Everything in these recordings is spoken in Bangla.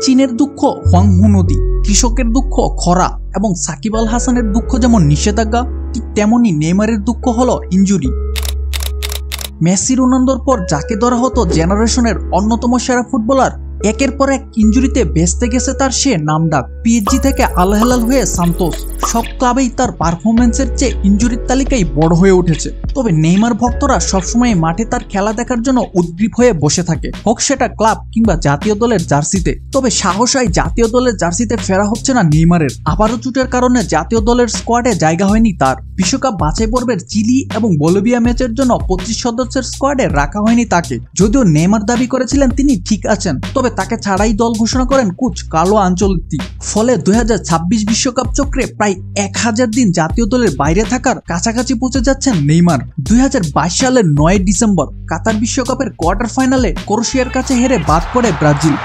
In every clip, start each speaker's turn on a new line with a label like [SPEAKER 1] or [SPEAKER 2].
[SPEAKER 1] চীনের দুঃখ হুয়াংহো নদী, কৃষকের দুঃখ খরা এবং সাকিব আল হাসানের দুঃখ যেমন নিষেধাজ্ঞা, ঠিক তেমনি নেইমারের দুঃখ হলো ইনজুরি। মেসি রোনালদোর পর যাকে ধরা হতো জেনারেশনের অন্যতম সেরা ফুটবলার, একের পর এক ইনজুরিতে বেঁচতে গেছে তার সে নামডাক। পিএসজি থেকে আল হেলাল হয়ে সান্তোস, সব ক্লাবেই তার পারফরমেন্সের চেয়ে ইনজুরির তালিকায় বড় হয়ে উঠেছে। তবে নেইমার ভক্তরা সবসময় মাঠে তার খেলা দেখার জন্য উদ্গ্রীব হয়ে বসে থাকে, হোক সেটা ক্লাব কিংবা জাতীয় দলের জার্সিতে। তবে সাহসাই জাতীয় দলের জার্সিতে ফেরা হচ্ছে না নেইমারের। আবারও চোটের কারণে জাতীয় দলের স্কোয়াডে জায়গা হয়নি তার। বিশ্বকাপ বাছাই পর্বের চিলি এবং বলিভিয়া ম্যাচের জন্য 25 সদস্যের স্কোয়াডে রাখা হয়নি তাকে। যদিও নেইমার দাবি করেছিলেন তিনি ঠিক আছেন, তবে তাকে ছাড়াই দল ঘোষণা করেন কোচ কার্লো আনচেলত্তি। ফলে 2026 বিশ্বকাপ চক্রে প্রায় 1000 দিন জাতীয় দলের বাইরে থাকার কাছাকাছি পৌঁছে যাচ্ছেন নেইমার। 2022 সালের 9 ডিসেম্বর কাতার বিশ্বকাপের কোয়ার্টার ফাইনালে ক্রোয়েশিয়ার কাছে হেরে বাদ পড়ে ব্রাজিল।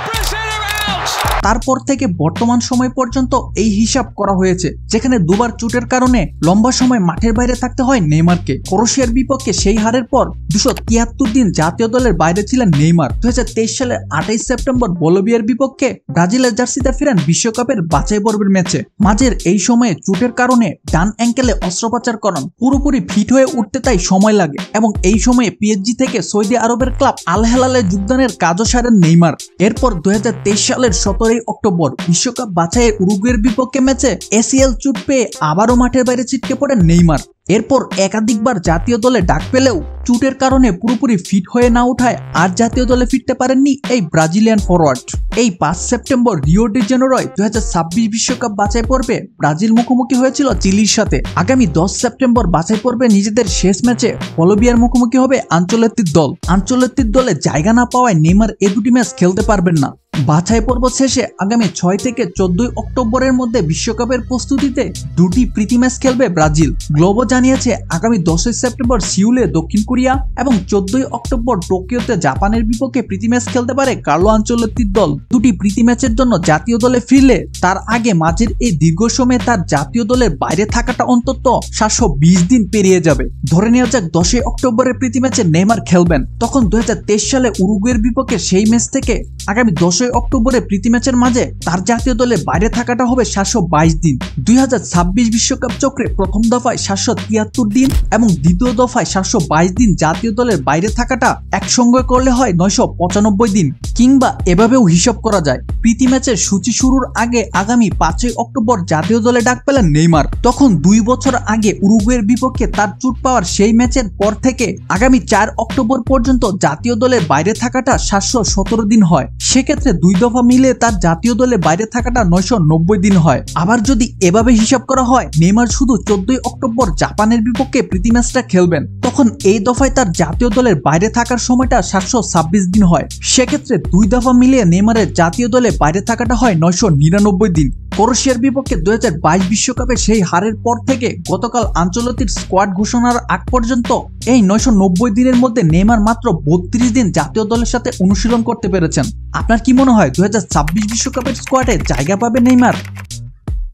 [SPEAKER 1] তারপর থেকে বর্তমান সময় পর্যন্ত এই হিসাব করা হয়েছে, যেখানে দুবার চোটের কারণে লম্বা সময় মাঠের বাইরে থাকতে হয় নেইমারকে। ক্রোয়েশিয়ার বিপক্ষে সেই হারের পর 273 দিন জাতীয় দলের বাইরে ছিলেন নেইমার। 2023 সালের 28 সেপ্টেম্বর বলিভিয়ার বিপক্ষে ব্রাজিলের জার্সিতে ফিরেন বিশ্বকাপের বাছাই পর্বের ম্যাচে। মাঝের এই সময়ে চোটের কারণে ডান অ্যাঙ্কেলে অস্ত্রোপচার করান। পুরোপুরি ফিট হয়ে উঠতে তাই সময় লাগে এবং এই সময়ে পিএসজি থেকে সৌদি আরবের ক্লাব আল হেলালে যোগদানের কাজও সারেন নেইমার। এরপর 2023 সালের 17 অক্টোবর বিশ্বকাপ বাছাইয়ের উরুগুয়ের বিপক্ষে ম্যাচে এসিএল চোট পেয়ে আবারও মাঠের বাইরে ছিটকে পড়েন নেইমার। এরপর একাধিকবার জাতীয় দলে ডাক পেলেও চোটের কারণে পুরোপুরি ফিট হয়ে না ওঠায় আর জাতীয় দলে ফিরতে পারেননি এই ব্রাজিলিয়ান ফরওয়ার্ড। এই 5 সেপ্টেম্বর রিও ডি জেনেরোয় 2026 বিশ্বকাপ বাছাই পর্বে ব্রাজিল মুখোমুখি হয়েছিল চিলির সাথে। আগামী 10 সেপ্টেম্বর বাছাই পর্বে নিজেদের শেষ ম্যাচে বলিভিয়ার মুখোমুখি হবে আনচেলত্তির দল। আনচেলত্তির দলে জায়গা না পাওয়ায় নেইমার এই দুটি ম্যাচ খেলতে পারবেন না। বাছাই পর্ব শেষে আগামী 6 থেকে 14 অক্টোবরের মধ্যে বিশ্বকাপের প্রস্তুতিতে দুটি প্রীতি ম্যাচ খেলবে ব্রাজিল। গ্লোবো জানিয়েছে আগামী 10 সেপ্টেম্বর সিউলে দক্ষিণ কোরিয়া এবং 14 অক্টোবর টোকিওতে জাপানের বিপক্ষে প্রীতি ম্যাচ খেলতে পারে কার্লো আনচেলত্তির দল। দুটি প্রীতি ম্যাচের জন্য জাতীয় দলে ফিরলে তার আগে মাঝের এই দীর্ঘ সময়ে তার জাতীয় দলের বাইরে থাকাটা অন্তত 720 দিন পেরিয়ে যাবে। ধরে নেওয়া যাক 10 অক্টোবরের প্রীতি ম্যাচে নেইমার খেলবেন, তখন 2023 সালে উরুগুয়ের বিপক্ষে সেই ম্যাচ থেকে আগামী 10 অক্টোবরে প্রীতি ম্যাচের মাঝে তার জাতীয় দলে বাইরে থাকাটা হবে 722 দিন। 2026 বিশ্বকাপ চক্রে প্রথম দফায় 773 দিন এবং দ্বিতীয় দফায় 722 দিন জাতীয় দলের বাইরে থাকাটা একসঙ্গে করলে হয় 995 দিন। কিংবা এভাবেও হিসাব করা যায়, প্রীতি ম্যাচের সূচি শুরুর আগে আগামী 5 অক্টোবর জাতীয় দলে ডাক পেলেন নেইমার। তখন 2 বছর আগে উরুগুয়ের বিপক্ষে তার চোট পাওয়ার সেই ম্যাচের পর থেকে আগামী 4 অক্টোবর পর্যন্ত জাতীয় দলের বাইরে থাকাটা 717 দিন হয়। সেক্ষেত্রে 2 দফা মিলে তার জাতীয় দলে বাইরে থাকাটা 990 দিন হয়। আবার যদি এভাবে হিসাব করা হয় নেইমার শুধু 14 অক্টোবর জাপানের বিপক্ষে প্রীতি ম্যাচটা খেলবেন, তখন এই দফায় তার জাতীয় দলের বাইরে থাকার সময়টা 726 দিন হয়। সেক্ষেত্রে 2 দফা মিলিয়ে নেইমারের জাতীয় দলে বাইরে থাকাটা হয় 999 দিন। ক্রোয়েশিয়ার বিপক্ষে 2022 বিশ্বকাপে সেই হারের পর থেকে গতকাল আনচেলত্তির স্কোয়াড ঘোষণার আগ পর্যন্ত এই 990 দিনের মধ্যে নেইমার মাত্র 32 দিন জাতীয় দলের সাথে অনুশীলন করতে পেরেছেন। আপনার কি মনে হয় 2026 বিশ্বকাপের স্কোয়াডে জায়গা পাবে নেইমার?